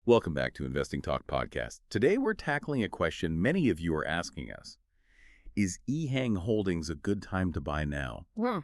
Welcome back to Investing Talk Podcast. Today we're tackling a question many of you are asking us. Is EHang Holdings a good time to buy now? Hmm.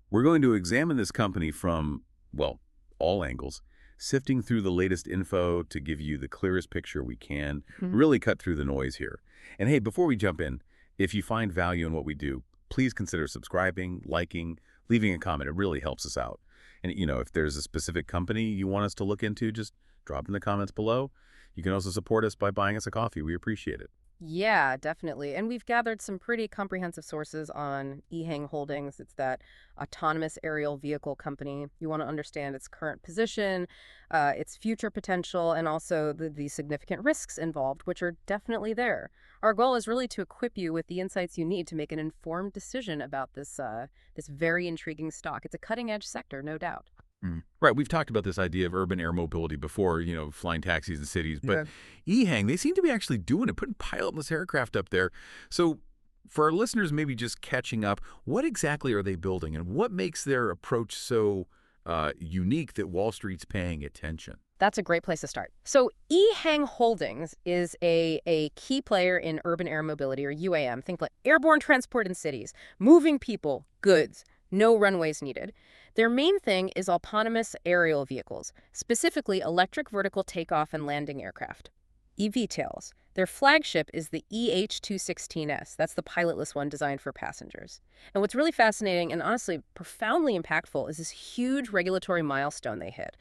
We're going to examine this company from, well, all angles, sifting through the latest info to give you the clearest picture we can, really cut through the noise here. And hey, before we jump in, if you find value in what we do, please consider subscribing, liking, leaving a comment. It really helps us out. And, if there's a specific company you want us to look into, just drop in the comments below. You can also support us by buying us a coffee. We appreciate it. Yeah, definitely. And we've gathered some pretty comprehensive sources on EHang Holdings. It's that autonomous aerial vehicle company. You want to understand its current position, its future potential, and also the significant risks involved, which are definitely there. Our goal is really to equip you with the insights you need to make an informed decision about this very intriguing stock. It's a cutting-edge sector, no doubt. Right. We've talked about this idea of urban air mobility before, flying taxis in cities. But EHang, they seem to be actually doing it, putting pilotless aircraft up there. So for our listeners maybe just catching up, what exactly are they building? And what makes their approach so unique that Wall Street's paying attention? That's a great place to start. So EHang Holdings is a key player in urban air mobility, or UAM. Think like airborne transport in cities, moving people, goods, no runways needed. Their main thing is autonomous aerial vehicles, specifically electric vertical takeoff and landing aircraft, eVTOLs. Their flagship is the EH216S. That's the pilotless one designed for passengers. And what's really fascinating and honestly profoundly impactful is this huge regulatory milestone they hit.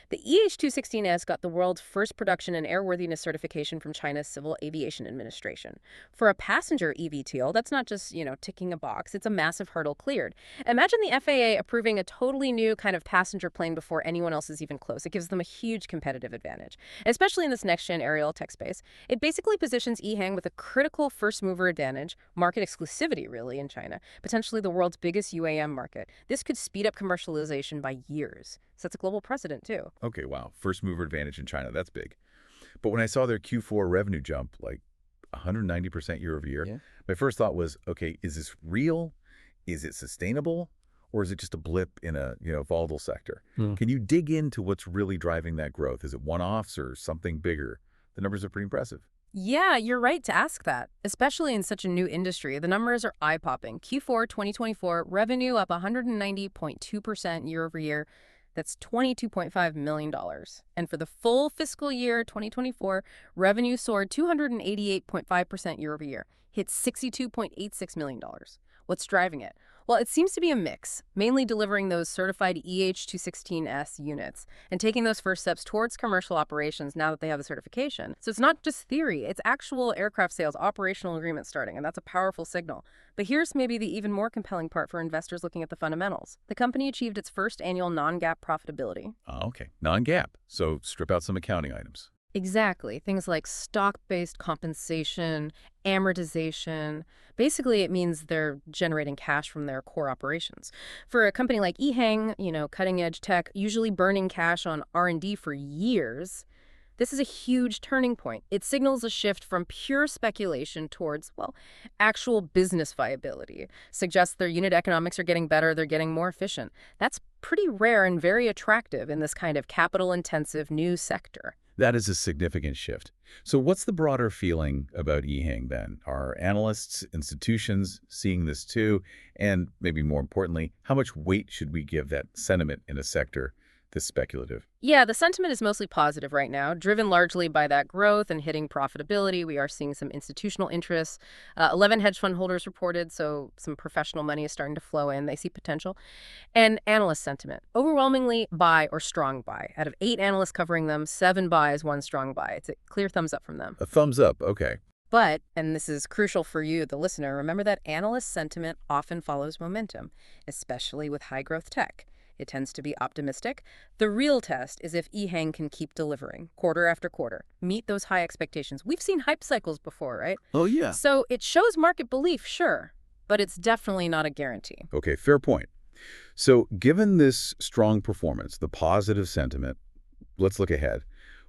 The EH216S got the world's first production and airworthiness certification from China's Civil Aviation Administration. For a passenger eVTOL, that's not just, ticking a box. It's a massive hurdle cleared. Imagine the FAA approving a totally new kind of passenger plane before anyone else is even close. It gives them a huge competitive advantage, especially in this next-gen aerial tech space. It basically positions EHang with a critical first-mover advantage, market exclusivity, really, in China, potentially the world's biggest UAM market. This could speed up commercialization by years. So that's a global precedent, too. Okay, wow. First mover advantage in China. That's big. But when I saw their Q4 revenue jump, like 190% year over year, my first thought was, okay, is this real? Is it sustainable? Or is it just a blip in a volatile sector? Can you dig into what's really driving that growth? Is it one-offs or something bigger? The numbers are pretty impressive. Yeah, you're right to ask that, especially in such a new industry. The numbers are eye-popping. Q4 2024, revenue up 190.2% year over year. That's $22.5 million. And for the full fiscal year 2024, revenue soared 288.5% year over year, hit $62.86 million. What's driving it? Well, it seems to be a mix, mainly delivering those certified EH216S units and taking those first steps towards commercial operations now that they have the certification. So it's not just theory, it's actual aircraft sales, operational agreements starting, and that's a powerful signal. But here's maybe the even more compelling part for investors looking at the fundamentals. The company achieved its first annual non-GAAP profitability. Okay, non-GAAP. So strip out some accounting items. Exactly. Things like stock-based compensation, amortization. Basically, it means they're generating cash from their core operations. For a company like EHang, cutting-edge tech, usually burning cash on R&D for years, this is a huge turning point. It signals a shift from pure speculation towards, actual business viability. Suggests their unit economics are getting better, they're getting more efficient. That's pretty rare and very attractive in this kind of capital-intensive new sector. That is a significant shift. So what's the broader feeling about EHang then? Are analysts, institutions seeing this too? And maybe more importantly, how much weight should we give that sentiment in a sector this speculative? Yeah, the sentiment is mostly positive right now, driven largely by that growth and hitting profitability. We are seeing some institutional interests. 11 hedge fund holders reported, so some professional money is starting to flow in. They see potential. And analyst sentiment, overwhelmingly buy or strong buy. Out of 8 analysts covering them, 7 buys, 1 strong buy. It's a clear thumbs up from them. A thumbs up, okay. But, and this is crucial for you, the listener, remember that analyst sentiment often follows momentum, especially with high growth tech. It tends to be optimistic. The real test is if EHang can keep delivering quarter after quarter, meet those high expectations. We've seen hype cycles before, right? Oh, yeah. So it shows market belief, sure, but it's definitely not a guarantee. Okay, fair point. So given this strong performance, the positive sentiment, let's look ahead.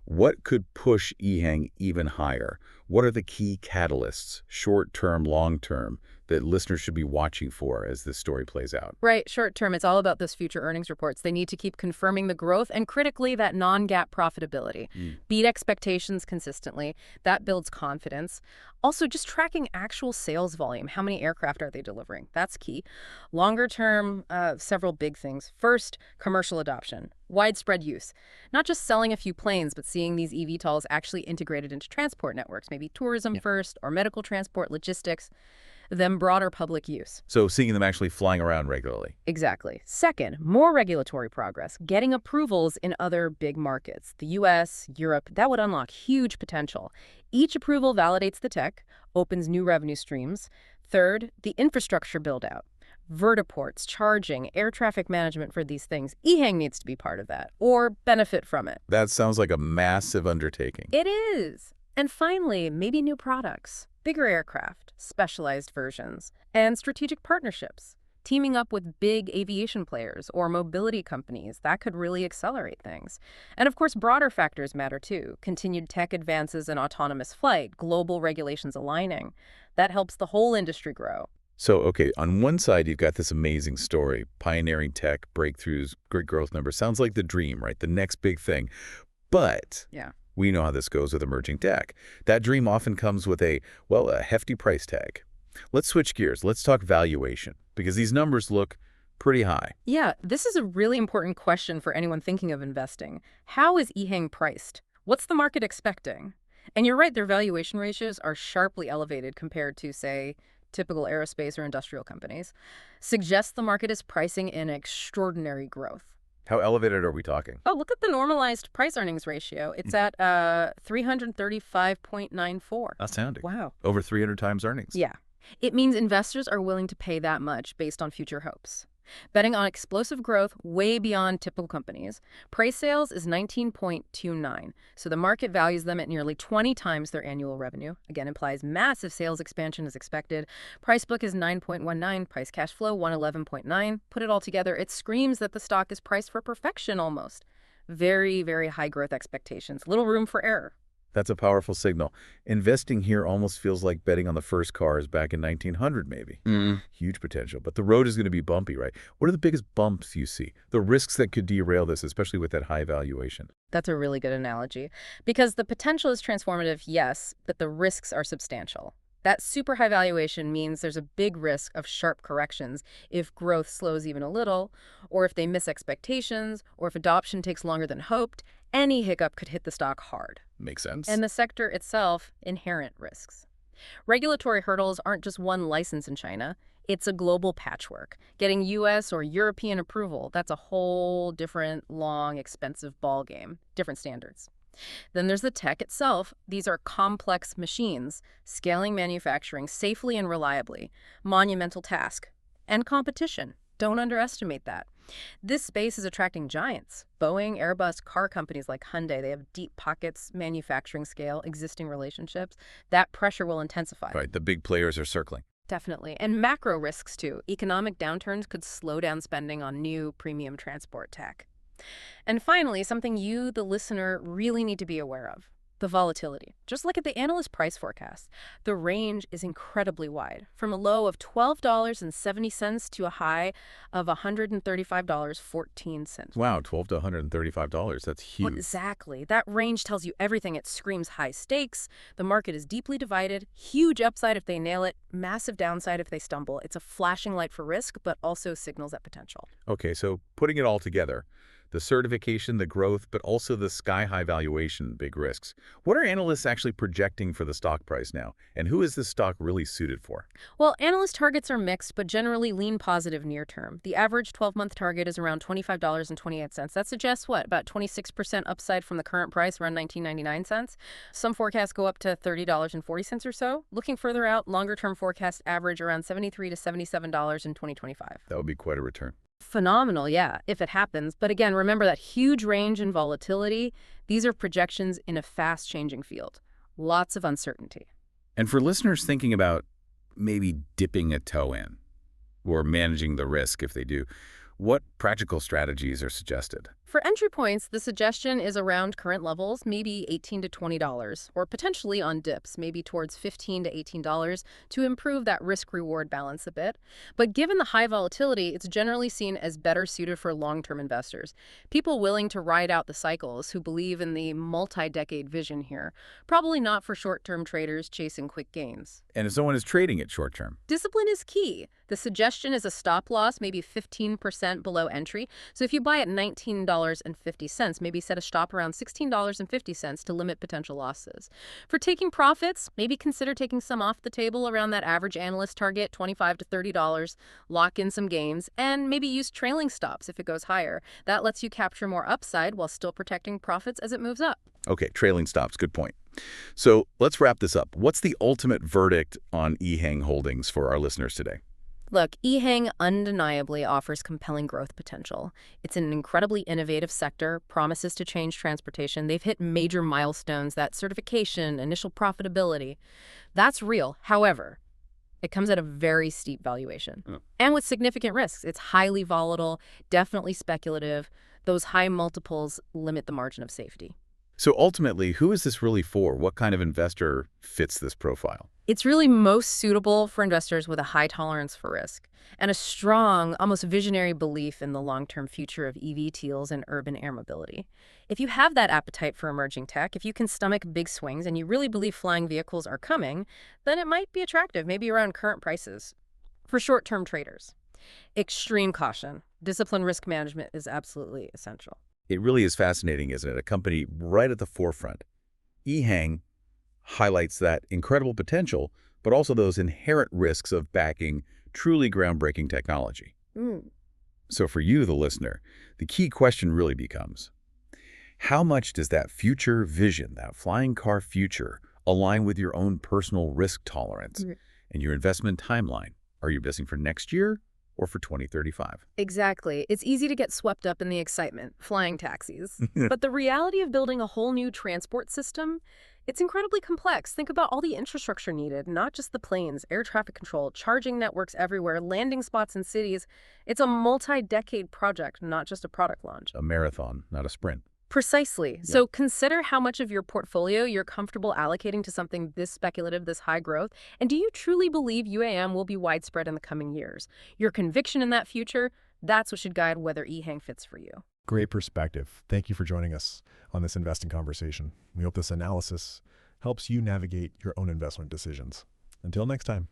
What could push EHang even higher? What are the key catalysts, short-term, long-term, that listeners should be watching for as this story plays out? Right, short term, it's all about those future earnings reports. They need to keep confirming the growth and critically that non-GAAP profitability. Beat expectations consistently. That builds confidence. Also, just tracking actual sales volume. How many aircraft are they delivering? That's key. Longer term, several big things. First, commercial adoption. Widespread use. Not just selling a few planes, but seeing these eVTOLs actually integrated into transport networks, maybe tourism first, or medical transport, logistics, then broader public use. So seeing them actually flying around regularly. Exactly. Second, more regulatory progress, getting approvals in other big markets. The US, Europe, that would unlock huge potential. Each approval validates the tech, opens new revenue streams. Third, the infrastructure build-out. Vertiports, charging, air traffic management for these things. EHang needs to be part of that, or benefit from it. That sounds like a massive undertaking. It is. And finally, maybe new products. Bigger aircraft, specialized versions, and strategic partnerships. Teaming up with big aviation players or mobility companies, that could really accelerate things. And of course, broader factors matter too. Continued tech advances in autonomous flight, global regulations aligning. That helps the whole industry grow. So, okay, on one side, you've got this amazing story, pioneering tech, breakthroughs, great growth numbers. Sounds like the dream, right? The next big thing. But yeah, we know how this goes with emerging tech. That dream often comes with a hefty price tag. Let's switch gears. Let's talk valuation, because these numbers look pretty high. Yeah, this is a really important question for anyone thinking of investing. How is EHang priced? What's the market expecting? And you're right, their valuation ratios are sharply elevated compared to, say, typical aerospace or industrial companies. Suggests the market is pricing in extraordinary growth. How elevated are we talking? Oh, look at the normalized price-earnings ratio. It's at 335.94. Outstanding. Wow. Over 300 times earnings. Yeah. It means investors are willing to pay that much based on future hopes. Betting on explosive growth way beyond typical companies. Price sales is 19.29, so the market values them at nearly 20 times their annual revenue. Again, implies massive sales expansion as expected. Price book is 9.19, price cash flow 111.9. Put it all together, it screams that the stock is priced for perfection almost. Very, very high growth expectations. Little room for error. That's a powerful signal. Investing here almost feels like betting on the first cars back in 1900, maybe. Huge potential. But the road is going to be bumpy, right? What are the biggest bumps you see? The risks that could derail this, especially with that high valuation? That's a really good analogy. Because the potential is transformative, yes, but the risks are substantial. That super high valuation means there's a big risk of sharp corrections if growth slows even a little, or if they miss expectations, or if adoption takes longer than hoped. Any hiccup could hit the stock hard. Makes sense. And the sector itself, inherent risks. Regulatory hurdles aren't just one license in China. It's a global patchwork. Getting U.S. or European approval, that's a whole different, long, expensive ballgame. Different standards. Then there's the tech itself. These are complex machines, scaling manufacturing safely and reliably. Monumental task. And competition. Don't underestimate that. This space is attracting giants. Boeing, Airbus, car companies like Hyundai, they have deep pockets, manufacturing scale, existing relationships. That pressure will intensify. Right, the big players are circling. Definitely. And macro risks, too. Economic downturns could slow down spending on new premium transport tech. And finally, something you, the listener, really need to be aware of. The volatility. Just look at the analyst price forecast. The range is incredibly wide, from a low of $12.70 to a high of $135.14. Wow, $12 to $135. That's huge. Well, exactly. That range tells you everything. It screams high stakes. The market is deeply divided. Huge upside if they nail it. Massive downside if they stumble. It's a flashing light for risk, but also signals that potential. Okay, so putting it all together, the certification, the growth, but also the sky-high valuation, big risks. What are analysts actually projecting for the stock price now? And who is this stock really suited for? Well, analyst targets are mixed, but generally lean positive near term. The average 12-month target is around $25.28. That suggests, what, about 26% upside from the current price, around $19.99. Some forecasts go up to $30.40 or so. Looking further out, longer-term forecasts average around $73 to $77 in 2025. That would be quite a return. Phenomenal, yeah, if it happens. But again, remember that huge range in volatility. These are projections in a fast-changing field. Lots of uncertainty. And for listeners thinking about maybe dipping a toe in or managing the risk if they do, what practical strategies are suggested? For entry points, the suggestion is around current levels, maybe $18 to $20, or potentially on dips, maybe towards $15 to $18 to improve that risk-reward balance a bit. But given the high volatility, it's generally seen as better suited for long-term investors, people willing to ride out the cycles who believe in the multi-decade vision here, probably not for short-term traders chasing quick gains. And if someone is trading it short term? Discipline is key. The suggestion is a stop loss, maybe 15% below entry. So if you buy at $19.50, maybe set a stop around $16.50 to limit potential losses. For taking profits, maybe consider taking some off the table around that average analyst target, $25 to $30, lock in some gains, and maybe use trailing stops if it goes higher. That lets you capture more upside while still protecting profits as it moves up. Okay, trailing stops, good point. So let's wrap this up. What's the ultimate verdict on EHang Holdings for our listeners today? Look, EHang undeniably offers compelling growth potential. It's an incredibly innovative sector, promises to change transportation. They've hit major milestones, that certification, initial profitability. That's real. However, it comes at a very steep valuation. And with significant risks. It's highly volatile, definitely speculative. Those high multiples limit the margin of safety. So ultimately, who is this really for? What kind of investor fits this profile? It's really most suitable for investors with a high tolerance for risk and a strong, almost visionary belief in the long-term future of EV teals and urban air mobility. If you have that appetite for emerging tech, if you can stomach big swings and you really believe flying vehicles are coming, then it might be attractive, maybe around current prices. For short-term traders, extreme caution. Disciplined risk management is absolutely essential. It really is fascinating, isn't it? A company right at the forefront. EHang highlights that incredible potential, but also those inherent risks of backing truly groundbreaking technology. So for you, the listener, the key question really becomes, how much does that future vision, that flying car future, align with your own personal risk tolerance and your investment timeline? Are you investing for next year or for 2035? Exactly. It's easy to get swept up in the excitement, flying taxis. But the reality of building a whole new transport system, it's incredibly complex. Think about all the infrastructure needed, not just the planes, air traffic control, charging networks everywhere, landing spots in cities. It's a multi-decade project, not just a product launch. A marathon, not a sprint. Precisely. So consider how much of your portfolio you're comfortable allocating to something this speculative, this high growth, and do you truly believe UAM will be widespread in the coming years? Your conviction in that future, that's what should guide whether EHang fits for you. Great perspective. Thank you for joining us on this investing conversation. We hope this analysis helps you navigate your own investment decisions. Until next time.